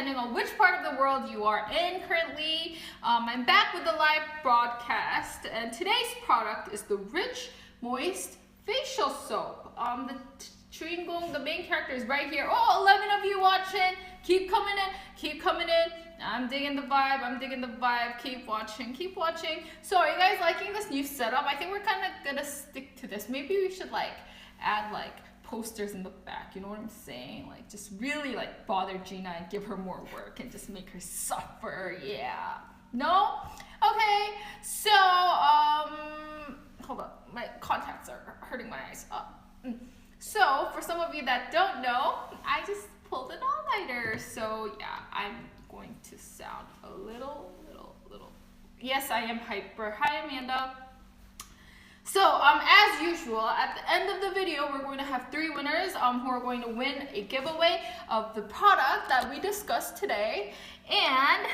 depending on which part of the world you are in currently. I'm back with the live broadcast, and today's product is the Rich Moist Facial Soap. The main character is right here. Oh, 11 of you watching. Keep coming in, keep coming in. I'm digging the vibe, I'm digging the vibe. Keep watching, keep watching. So are you guys liking this new setup? I think we're kind of gonna stick to this. Maybe we should like add like posters in the back, you know what I'm saying? Like just really like bother Gina and give her more work and just make her suffer, yeah. No? Okay, so, hold up, my contacts are hurting my eyes. So, for some of you that don't know, I just pulled an all-nighter. So, yeah, I'm going to sound a little. Yes, I am hyper. Hi, Amanda. So, as usual, at the end of the video, we're going to have 3 winners who are going to win a giveaway of the product that we discussed today. And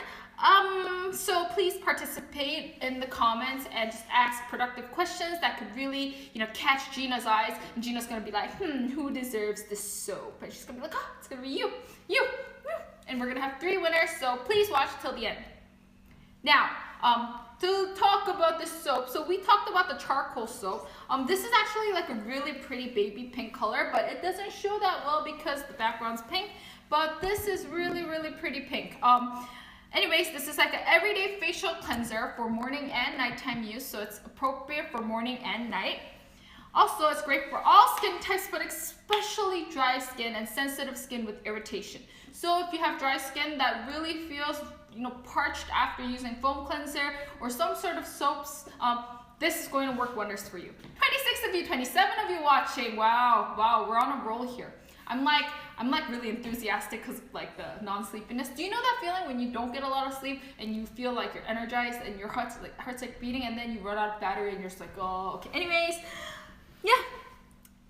so please participate in the comments and just ask productive questions that could really, catch Gina's eyes. And Gina's gonna be like, who deserves this soap? And she's gonna be like, oh, it's gonna be you. And we're gonna have 3 winners, so please watch till the end. Now, to talk about the soap, so we talked about the charcoal soap. This is actually like a really pretty baby pink color, but it doesn't show that well because the background's pink, but this is really pretty pink. Anyways, this is like an everyday facial cleanser for morning and nighttime use, so it's appropriate for morning and night. Also, it's great for all skin types, but especially dry skin and sensitive skin with irritation. So if you have dry skin that really feels, parched after using foam cleanser or some sort of soaps, this is going to work wonders for you. 26 of you, 27 of you watching. Wow, we're on a roll here. I'm like really enthusiastic because like the non-sleepiness. Do you know that feeling when you don't get a lot of sleep and you feel like you're energized and your heart's like beating and then you run out of battery and you're just like, oh, okay. Anyways, yeah.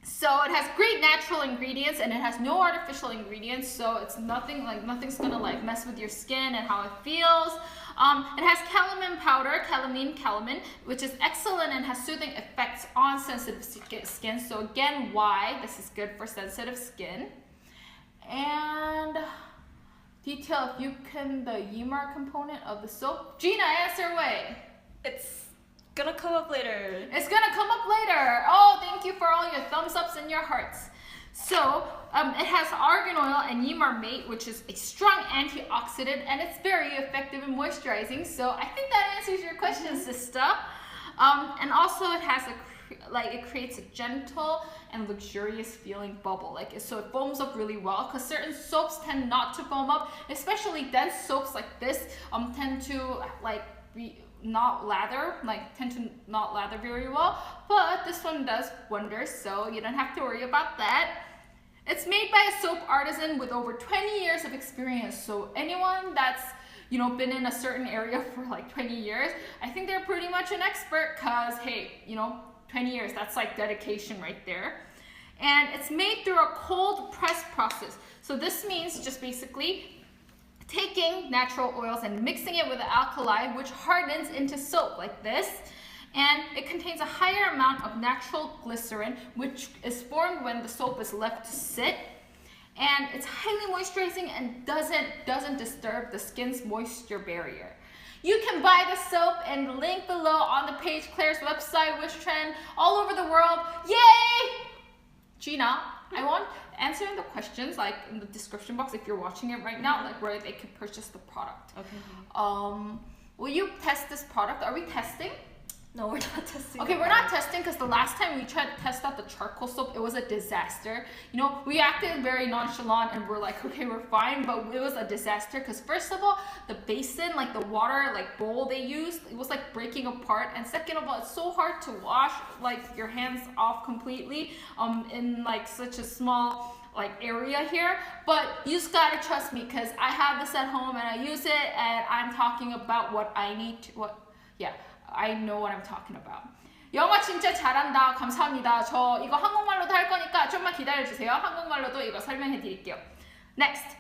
So it has great natural ingredients and it has no artificial ingredients. So it's nothing's gonna like mess with your skin and how it feels. It has calamine powder, calamine, which is excellent and has soothing effects on sensitive skin. So again, why this is good for sensitive skin. And detail if you can the YMAR component of the soap. Gina, answer away. It's gonna come up later. It's gonna come up later. Oh, thank you for all your thumbs ups and your hearts. So, it has argan oil and YMAR mate, which is a strong antioxidant, and it's very effective in moisturizing. So, I think that answers your question, sister. And also, it has it creates a gentle and luxurious feeling bubble. So it foams up really well because certain soaps tend not to foam up, especially dense soaps like this tend to not lather very well, but this one does wonders, so you don't have to worry about that. It's made by a soap artisan with over 20 years of experience, so anyone that's been in a certain area for like 20 years, I think they're pretty much an expert because hey, 20 years, that's like dedication right there. And it's made through a cold press process. So this means just basically taking natural oils and mixing it with an alkali, which hardens into soap like this. And it contains a higher amount of natural glycerin, which is formed when the soap is left to sit. And it's highly moisturizing and doesn't disturb the skin's moisture barrier. You can buy the soap and the link below on the page, Claire's website, WishTrend, all over the world. Yay! Gina, I want answering the questions like in the description box if you're watching it right now, like where they can purchase the product. Okay. Will you test this product? Are we testing? No, we're not testing. Okay, we're not testing because the last time we tried to test out the charcoal soap, it was a disaster. We acted very nonchalant and we're like, okay, we're fine, but it was a disaster because first of all, the basin, like the water, bowl they used, it was like breaking apart. And second of all, it's so hard to wash your hands off completely in such a small area here. But you just gotta trust me because I have this at home and I use it and I'm talking about what I need to, I know what I'm talking about. 영어 진짜 잘한다. 감사합니다. 저 이거 한국말로도 할 거니까 좀만 기다려주세요. 한국말로도 이거 설명해 드릴게요. Next.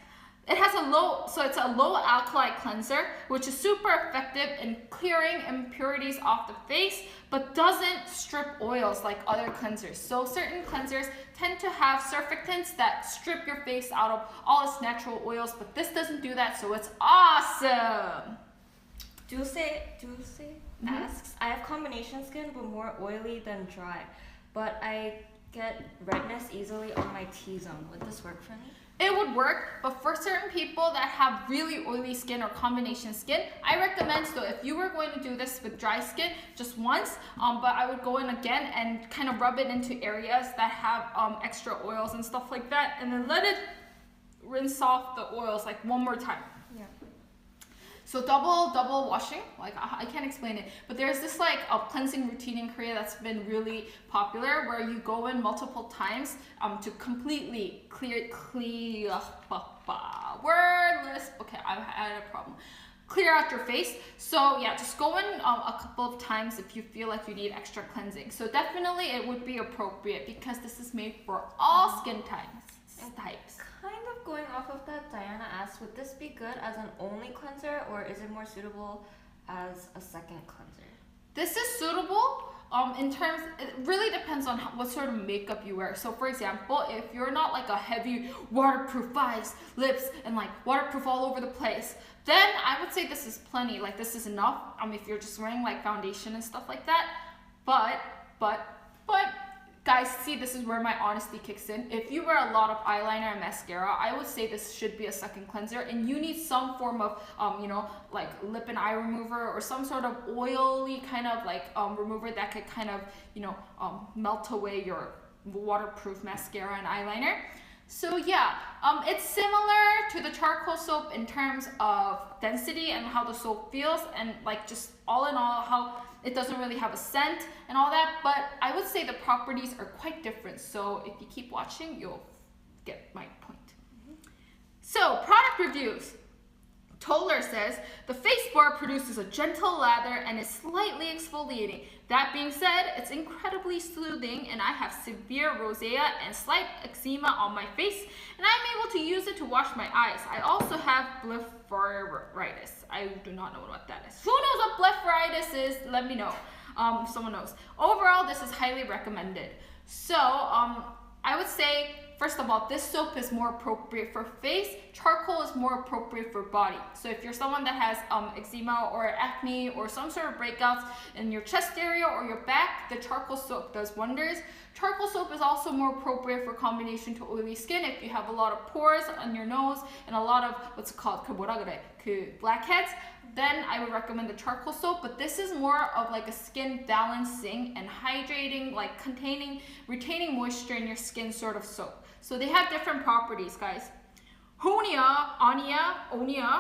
It has it's a low alkali cleanser, which is super effective in clearing impurities off the face, but doesn't strip oils like other cleansers. So certain cleansers tend to have surfactants that strip your face out of all its natural oils, but this doesn't do that, so it's awesome. Dulce asks, I have combination skin but more oily than dry, but I get redness easily on my T-zone. Would this work for me? It would work, but for certain people that have really oily skin or combination skin, I recommend, so if you were going to do this with dry skin just once, but I would go in again and kind of rub it into areas that have extra oils and stuff like that, and then let it rinse off the oils like one more time. Yeah. So double washing, like I can't explain it, but there's this like a cleansing routine in Korea that's been really popular where you go in multiple times to completely wordless. Okay, I had a problem. Clear out your face. So yeah, just go in a couple of times if you feel like you need extra cleansing. So definitely it would be appropriate because this is made for all skin types. Kind of going off of that, Diana asked, would this be good as an only cleanser or is it more suitable as a second cleanser? This is suitable in terms, it really depends on what sort of makeup you wear. So for example, if you're not like a heavy waterproof eyes, lips, and like waterproof all over the place, then I would say this is plenty, like this is enough if you're just wearing like foundation and stuff like that. But guys, see, this is where my honesty kicks in. If you wear a lot of eyeliner and mascara, I would say this should be a second cleanser, and you need some form of, like lip and eye remover or some sort of oily kind of like remover that could kind of, melt away your waterproof mascara and eyeliner. So yeah, it's similar to the charcoal soap in terms of density and how the soap feels, and like just all in all how it doesn't really have a scent and all that, but I would say the properties are quite different. So if you keep watching, you'll get my point. So product reviews. Toller says, the face bar produces a gentle lather and is slightly exfoliating. That being said, it's incredibly soothing and I have severe rosacea and slight eczema on my face and I'm able to use it to wash my eyes. I also have blepharitis. I do not know what that is. Who knows what blepharitis is? Let me know. If someone knows. Overall, this is highly recommended. So, I would say, first of all, this soap is more appropriate for face. Charcoal is more appropriate for body. So if you're someone that has eczema or acne or some sort of breakouts in your chest area or your back, the charcoal soap does wonders. Charcoal soap is also more appropriate for combination to oily skin. If you have a lot of pores on your nose and a lot of what's called blackheads, then I would recommend the charcoal soap. But this is more of like a skin balancing and hydrating, like retaining moisture in your skin sort of soap. So they have different properties, guys. Onia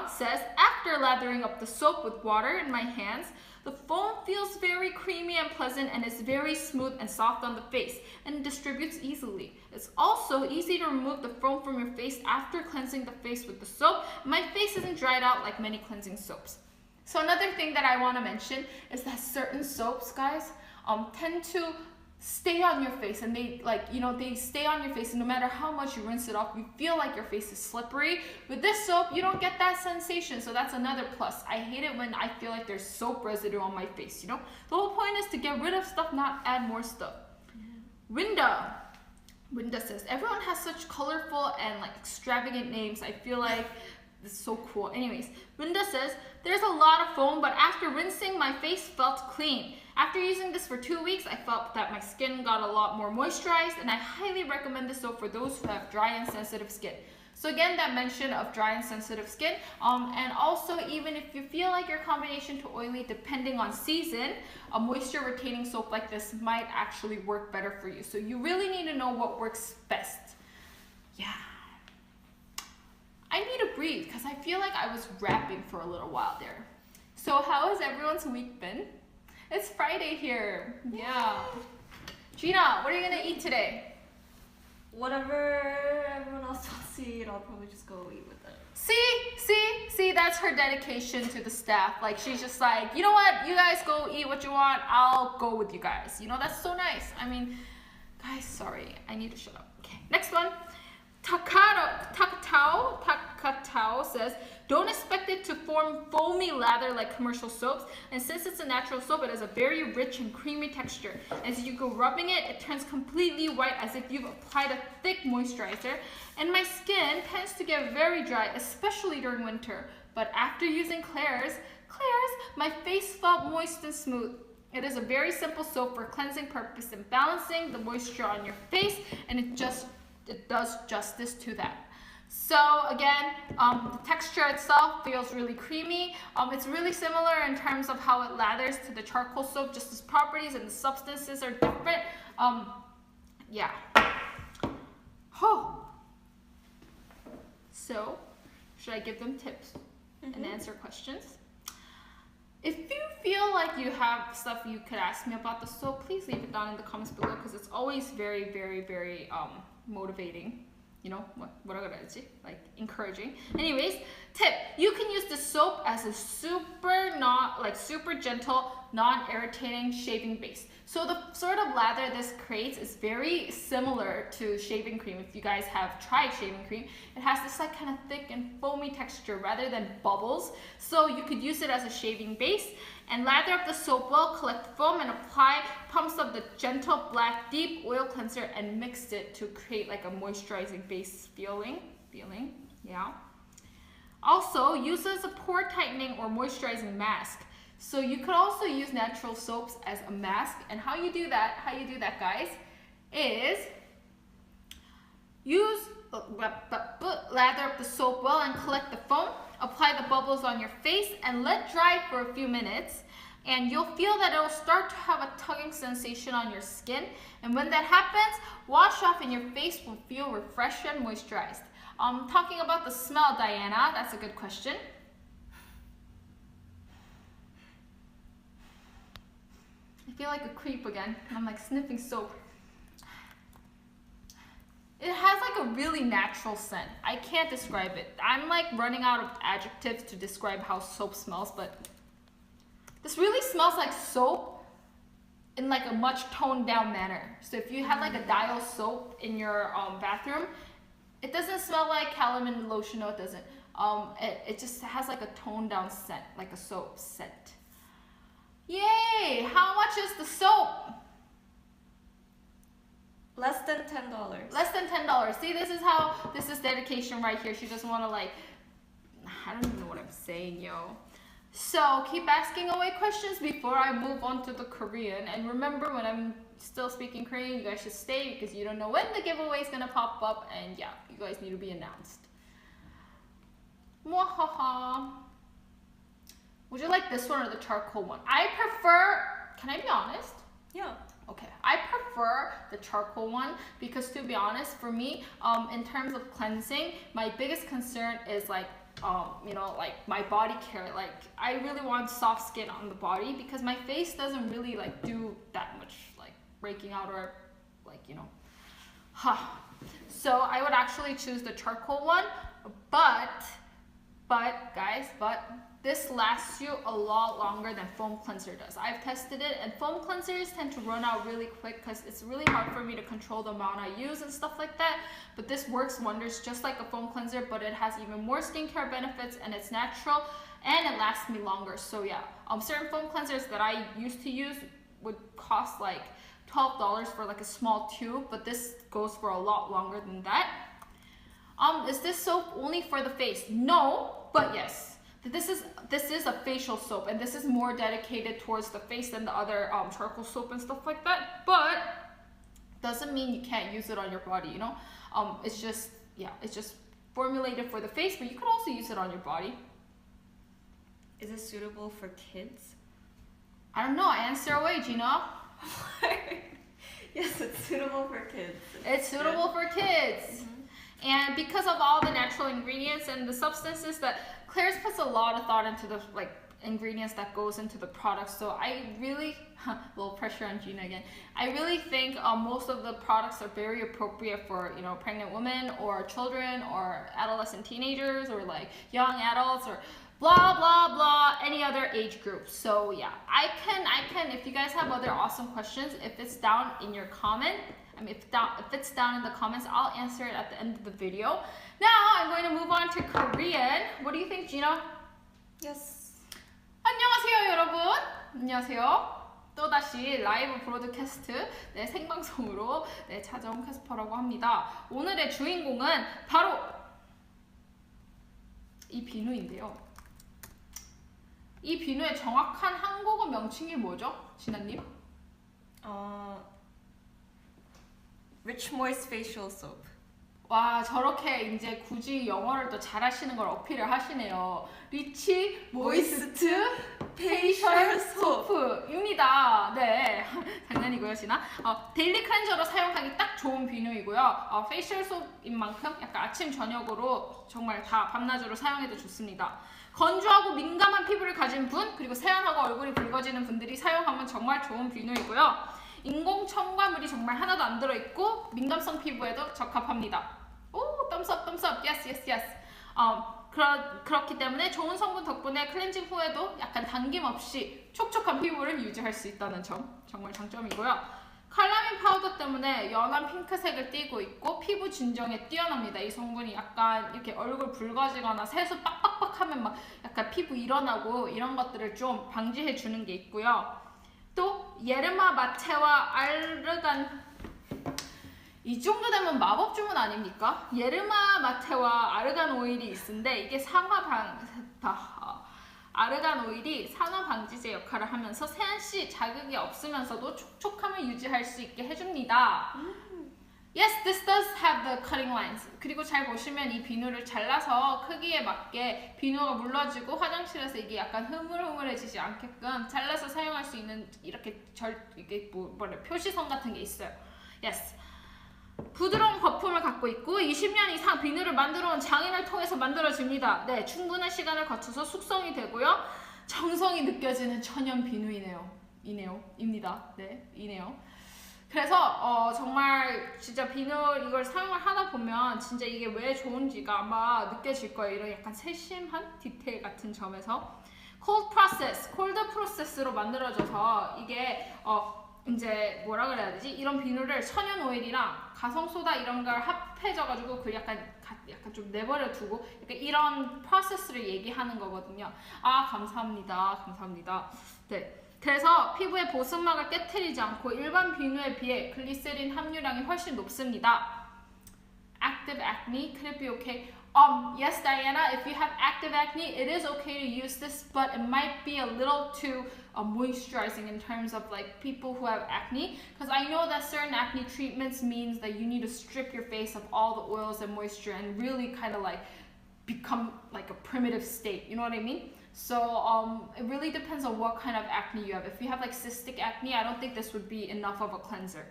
says, after lathering up the soap with water in my hands, the foam feels very creamy and pleasant and is very smooth and soft on the face and distributes easily. It's also easy to remove the foam from your face after cleansing the face with the soap. My face isn't dried out like many cleansing soaps. So another thing that I want to mention is that certain soaps, guys, tend to stay on your face, and they stay on your face, and no matter how much you rinse it off, you feel like your face is slippery. With this soap, you don't get that sensation, so that's another plus. I hate it when I feel like there's soap residue on my face, The whole point is to get rid of stuff, not add more stuff. Winda says, everyone has such colorful and like extravagant names. I feel like this is so cool. Anyways, Winda says, there's a lot of foam, but after rinsing, my face felt clean. After using this for 2 weeks, I felt that my skin got a lot more moisturized, and I highly recommend this soap for those who have dry and sensitive skin. So again, that mention of dry and sensitive skin, and also even if you feel like your combination to oily, depending on season, a moisture retaining soap like this might actually work better for you. So you really need to know what works best. Yeah. I need to breathe because I feel like I was rapping for a little while there. So how has everyone's week been? It's Friday here. Yeah. Gina, what are you gonna eat today? Whatever everyone else wants to eat, I'll probably just go eat with them. See, that's her dedication to the staff. Like, she's just like, you know what? You guys go eat what you want. I'll go with you guys. That's so nice. I mean, guys, sorry. I need to shut up. Okay, next one. Takatao says, don't expect it to form foamy lather like commercial soaps. And since it's a natural soap, it has a very rich and creamy texture. As you go rubbing it, it turns completely white as if you've applied a thick moisturizer. And my skin tends to get very dry, especially during winter. But after using Claire's, my face felt moist and smooth. It is a very simple soap for cleansing purpose and balancing the moisture on your face, and it does justice to that. So again, the texture itself feels really creamy. It's really similar in terms of how it lathers to the charcoal soap, just its properties and the substances are different. Yeah. Oh. So, should I give them tips and answer questions? If you feel like you have stuff you could ask me about the soap, please leave it down in the comments below because it's always very, very, very motivating. You know, what I gotta say, like encouraging. Anyways, tip, you can use the soap as a super gentle, non-irritating shaving base. So the sort of lather this creates is very similar to shaving cream. If you guys have tried shaving cream, it has this like kind of thick and foamy texture rather than bubbles. So you could use it as a shaving base and lather up the soap well, collect the foam and apply pumps of the gentle black deep oil cleanser and mix it to create like a moisturizing base feeling, yeah. Also, use it as a pore tightening or moisturizing mask. So you could also use natural soaps as a mask, and how you do that, guys, is lather up the soap well and collect the foam, apply the bubbles on your face and let dry for a few minutes, and you'll feel that it'll start to have a tugging sensation on your skin, and when that happens, wash off and your face will feel refreshed and moisturized. Talking about the smell, Diana, that's a good question. I feel like a creep again. I'm like sniffing soap. It has like a really natural scent. I can't describe it. I'm like running out of adjectives to describe how soap smells, but this really smells like soap in like a much toned down manner. So if you had like a Dial soap in your bathroom, it doesn't smell like calamine lotion. No, it doesn't. It just has like a toned down scent, like a soap scent. Yay! How much is the soap? Less than $10. Less than $10. See, this is dedication right here. She doesn't want to like, I don't even know what I'm saying, yo. So keep asking away questions before I move on to the Korean. And remember, when I'm still speaking Korean, you guys should stay because you don't know when the giveaway is gonna pop up. And yeah, you guys need to be announced. Mwahaha. Would you like this one or the charcoal one? I prefer, can I be honest? Yeah. Okay, I prefer the charcoal one because, to be honest, for me, in terms of cleansing, my biggest concern is like, you know, like my body care. Like, I really want soft skin on the body because my face doesn't really like do that much like breaking out or like, you know, So I would actually choose the charcoal one, but guys, this lasts you a lot longer than foam cleanser does. I've tested it, and foam cleansers tend to run out really quick because it's really hard for me to control the amount I use and stuff like that. But this works wonders just like a foam cleanser, but it has even more skincare benefits and it's natural and it lasts me longer. So yeah, certain foam cleansers that I used to use would cost like $12 for like a small tube, but this goes for a lot longer than that. Is this soap only for the face? No, but yes. This is a facial soap, and this is more dedicated towards the face than the other charcoal soap and stuff like that. But doesn't mean you can't use it on your body, you know. It's just formulated for the face, but you could also use it on your body. Is it suitable for kids? I don't know. Answer away, Gina. Yes, it's suitable for kids. It's suitable for kids. And because of all the natural ingredients and the substances that Claire's puts a lot of thought into the like ingredients that goes into the product, so I really, a little pressure on Gina again. I really think most of the products are very appropriate for, you know, pregnant women or children or adolescent teenagers or like young adults or blah blah blah, any other age group. So yeah, I can if you guys have other awesome questions, if it's down in your comment, I mean, if it's down in the comments, I'll answer it at the end of the video. Now, I'm going to move on to Korean. What do you think, Gina? Yes. 안녕하세요, 여러분. 안녕하세요. 또다시 라이브 브로드캐스트 생방송으로 찾아온 캐스퍼라고 합니다. 오늘의 주인공은 바로 이 비누인데요. 이 비누의 정확한 한국어 명칭이 뭐죠? 진아님? Rich Moist Facial Soap. 와, 저렇게 이제 굳이 영어를 또 잘하시는 걸 어필을 하시네요. 리치 모이스트 페이셜 소프입니다. 네, 장난이고요, 진아. 데일리 클렌저로 사용하기 딱 좋은 비누이고요. 페이셜 소프인 만큼 약간 아침 저녁으로 정말 다 밤낮으로 사용해도 좋습니다. 건조하고 민감한 피부를 가진 분, 그리고 세안하고 얼굴이 붉어지는 분들이 사용하면 정말 좋은 비누이고요. 인공 첨가물이 정말 하나도 안 들어있고 민감성 피부에도 적합합니다. 오, 덤스업, 덤스업, 예스, 예스, 예스. 그렇기 때문에 좋은 성분 덕분에 클렌징 후에도 약간 당김 없이 촉촉한 피부를 유지할 수 있다는 점 정말 장점이고요. 칼라민 파우더 때문에 연한 핑크색을 띠고 있고 피부 진정에 뛰어납니다. 이 성분이 약간 이렇게 얼굴 붉어지거나 세수 빡빡빡하면 막 약간 피부 일어나고 이런 것들을 좀 방지해 주는 게 있고요. 또 예르마 마테와 아르간, 이 정도 되면 마법 주문 아닙니까? 예르마 마테와 아르간 오일이 있는데 이게 아르간 오일이 산화 방지제 역할을 하면서 세안 시 자극이 없으면서도 촉촉함을 유지할 수 있게 해줍니다. Yes, this does have the cutting lines. 그리고 잘 보시면 이 비누를 잘라서 크기에 맞게 비누가 물러지고 화장실에서 이게 약간 흐물흐물해지지 않게끔 잘라서 사용할 수 있는 이렇게 이게 표시선 같은 게 있어요. Yes. 부드러운 거품을 갖고 있고 20년 이상 비누를 만들어온 장인을 통해서 만들어집니다. 네, 충분한 시간을 거쳐서 숙성이 되고요. 정성이 느껴지는 천연 비누이네요. 입니다. 네, 이네요. 그래서 정말 진짜 비누 이걸 사용을 하다 보면 진짜 이게 왜 좋은지가 아마 느껴질 거예요. 이런 약간 세심한 디테일 같은 점에서. 콜드 프로세스로 만들어져서 이게 이제 뭐라 그래야 되지? 이런 비누를 천연 오일이랑 가성소다 이런 걸 합해져가지고 그 약간 좀 내버려 두고 약간 이런 프로세스를 얘기하는 거거든요. 아, 감사합니다. 감사합니다. 네. 그래서 피부의 보습막을 깨트리지 않고 일반 비누에 비해 글리세린 함유량이 훨씬 높습니다. Active acne, could it be okay? Yes, Diana, if you have active acne, it is okay to use this, but it might be a little too moisturizing in terms of like people who have acne, because I know that certain acne treatments means that you need to strip your face of all the oils and moisture and really kind of like become like a primitive state, you know what I mean? So it really depends on what kind of acne you have. If you have like cystic acne, I don't think this would be enough of a cleanser.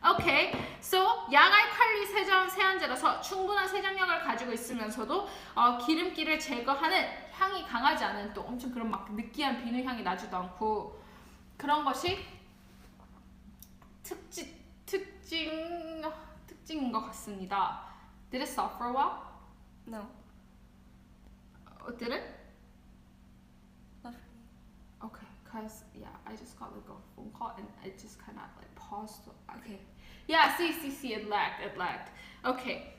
Okay, so 야갈칼리 세안제라서 충분한 세정력을 가지고 있으면서도 기름기를 제거하는 향이 강하지 않은 또 엄청 그런 막 느끼한 비누 향이 나지도 않고 그런 것이 특징인 것 같습니다. Did it stop for a while? No. Did it? Not for me. Okay, cause yeah, I just got like a phone call and it just kind of like paused. Okay. Yeah, see, it lagged. Okay.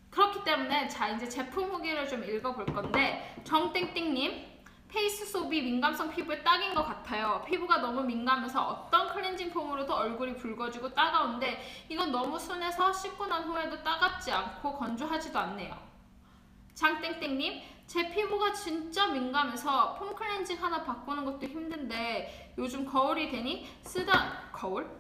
그렇기 때문에 자 이제 제품 후기를 좀 읽어볼 건데 정땡땡님 페이스 소비 민감성 피부에 딱인 것 같아요. 피부가 너무 민감해서 어떤 클렌징 폼으로도 얼굴이 붉어지고 따가운데 이건 너무 순해서 씻고 난 후에도 따갑지 않고 건조하지도 않네요. 장땡땡님 제 피부가 진짜 민감해서 폼 클렌징 하나 바꾸는 것도 힘든데 요즘 겨울이 되니 쓰던 폼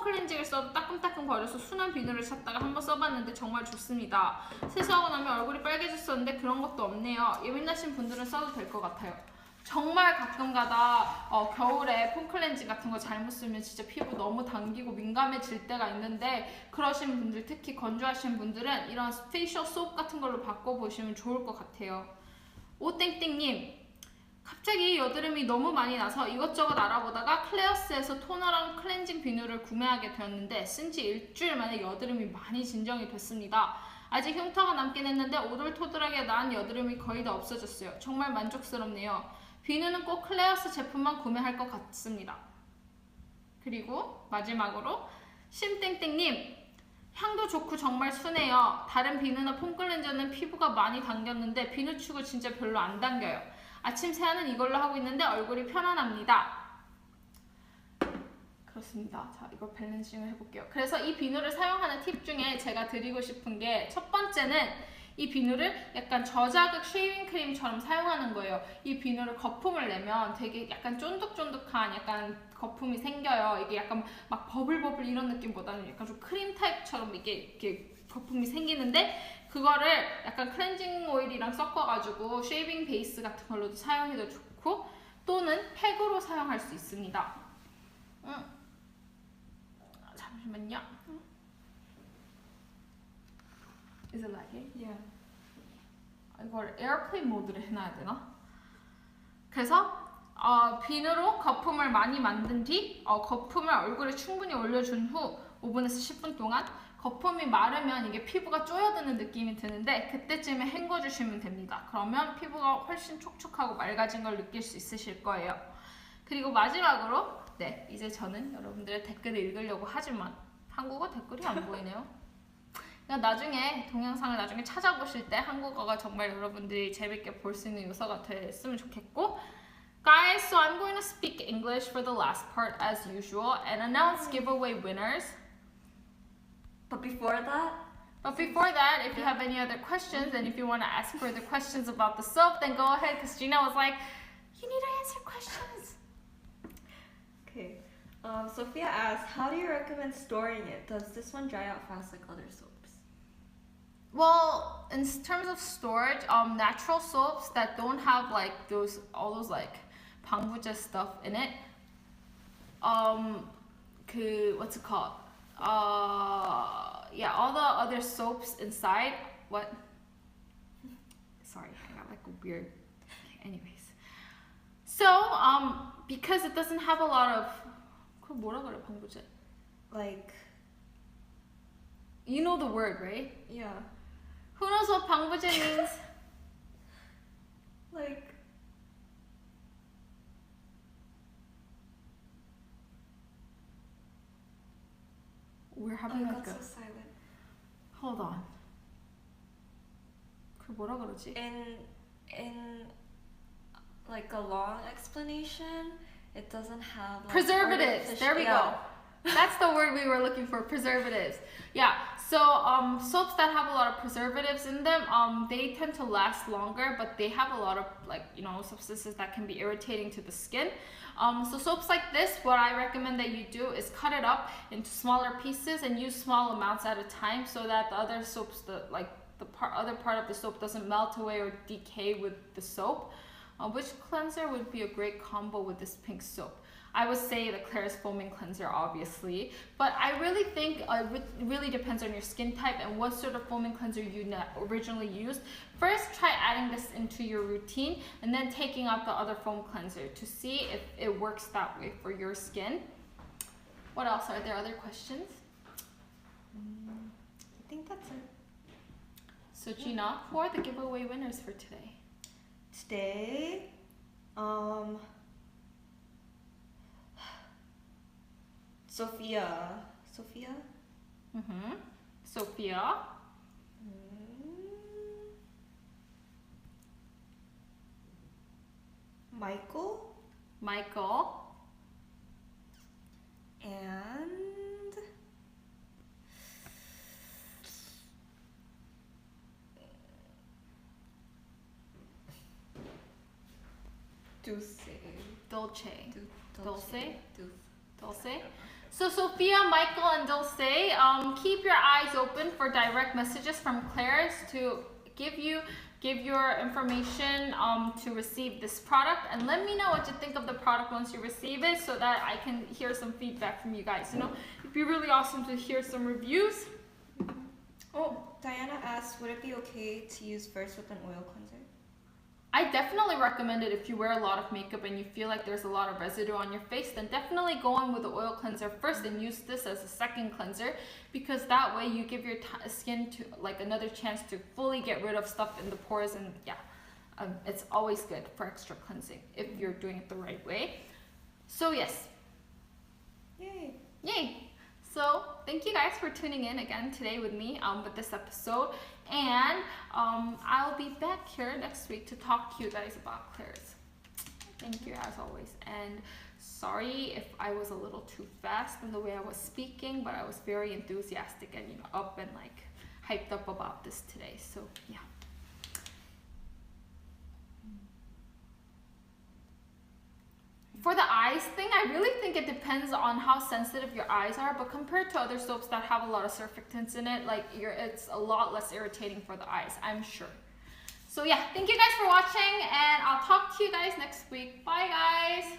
클렌징을 써도 따끔따끔 거려서 순한 비누를 찾다가 한번 써봤는데 정말 좋습니다. 세수하고 나면 얼굴이 빨개졌었는데 그런 것도 없네요. 예민하신 분들은 써도 될 것 같아요. 정말 가끔가다 겨울에 폼 클렌징 같은 거 잘못 쓰면 진짜 피부 너무 당기고 민감해질 때가 있는데 그러신 분들 특히 건조하신 분들은 이런 페이셜 소프 같은 걸로 바꿔보시면 좋을 것 같아요. 오땡땡님 갑자기 여드름이 너무 많이 나서 이것저것 알아보다가 클레어스에서 토너랑 클렌징 비누를 구매하게 되었는데 쓴지 일주일 만에 여드름이 많이 진정이 됐습니다. 아직 흉터가 남긴 했는데 오돌토돌하게 난 여드름이 거의 다 없어졌어요. 정말 만족스럽네요. 비누는 꼭 클레어스 제품만 구매할 것 같습니다. 그리고 마지막으로 심땡땡님, 향도 좋고 정말 순해요. 다른 비누나 폼 클렌저는 피부가 많이 당겼는데 비누축을 진짜 별로 안 당겨요. 아침 세안은 이걸로 하고 있는데 얼굴이 편안합니다. 그렇습니다. 자, 이거 밸런싱을 해볼게요. 그래서 이 비누를 사용하는 팁 중에 제가 드리고 싶은 게 첫 번째는 이 비누를 약간 저자극 쉐이빙 크림처럼 사용하는 거예요. 이 비누를 거품을 내면 되게 약간 쫀득쫀득한 약간 거품이 생겨요. 이게 약간 막 버블버블 이런 느낌보다는 약간 좀 크림 타입처럼 이게 거품이 생기는데 그거를 약간 클렌징 오일이랑 섞어가지고 쉐이빙 베이스 같은 걸로도 사용해도 좋고 또는 팩으로 사용할 수 있습니다. 잠시만요. Is it lagging? Yeah. 이걸 에어플레인 모드로 해놔야 되나? 그래서 비누로 거품을 많이 만든 뒤 거품을 얼굴에 충분히 올려준 후 5분에서 10분 동안 거품이 마르면 이게 피부가 쪼여드는 느낌이 드는데 그때쯤에 헹궈주시면 됩니다. 그러면 피부가 훨씬 촉촉하고 맑아진 걸 느낄 수 있으실 거예요. 그리고 마지막으로 네, 이제 저는 여러분들의 댓글을 읽으려고 하지만 한국어 댓글이 안 보이네요. 그러니까 나중에 동영상을 나중에 찾아보실 때 한국어가 정말 여러분들이 재밌게 볼 수 있는 요소가 됐으면 좋겠고 Guys, so I'm going to speak English for the last part as usual and announce giveaway winners. But before that, if you have any other questions and if you want to ask further questions about the soap, then go ahead because Gina was like, you need to answer questions. Okay. Sophia asks, how do you recommend storing it? Does this one dry out fast like other soaps? Well, in terms of storage, natural soaps that don't have like all those like 방부제 stuff in it, what's it called? Yeah, all the other soaps inside. What? Sorry, I got like a weird. Okay, anyways, so because it doesn't have a lot of. 그럼 뭐라 그래 방부제? Like. You know the word, right? Yeah. Who knows what 방부제 means? Like. We're having like so a. silent. Hold on. 그 뭐라 그러지? In like a long explanation, it doesn't have like, preservatives. There we go. That's the word we were looking for. Preservatives. Yeah. So soaps that have a lot of preservatives in them, they tend to last longer, but they have a lot of like substances that can be irritating to the skin. So soaps like this, what I recommend that you do is cut it up into smaller pieces and use small amounts at a time, so that the other soaps, other part of the soap doesn't melt away or decay with the soap. Which cleanser would be a great combo with this pink soap? I would say the Claire's foaming cleanser, obviously, but I really think it really depends on your skin type and what sort of foaming cleanser you originally used. First, try adding this into your routine and then taking out the other foam cleanser to see if it works that way for your skin. What else? Are there other questions? I think that's it. So Gina, who are the giveaway winners for today? Today, Sophia. Mm-hmm. Sophia. Michael. And Dulce. Dulce. So Sophia, Michael, and Dulce, keep your eyes open for direct messages from Claire's to give your information to receive this product, and let me know what you think of the product once you receive it, so that I can hear some feedback from you guys. It'd be really awesome to hear some reviews. Oh, Diana asks, would it be okay to use first with an oil cleanser? I definitely recommend it if you wear a lot of makeup and you feel like there's a lot of residue on your face, then definitely go in with the oil cleanser first and use this as a second cleanser, because that way you give your skin to like another chance to fully get rid of stuff in the pores, and it's always good for extra cleansing if you're doing it the right way. So yes. Yay. Yay. So thank you guys for tuning in again today with me with this episode. And I'll be back here next week to talk to you guys about Claire's. Thank you as always. And sorry if I was a little too fast in the way I was speaking, but I was very enthusiastic and up and like hyped up about this today. So yeah. For the eyes thing, I really think it depends on how sensitive your eyes are, but compared to other soaps that have a lot of surfactants in it, like it's a lot less irritating for the eyes, I'm sure. So yeah, thank you guys for watching, and I'll talk to you guys next week. Bye guys!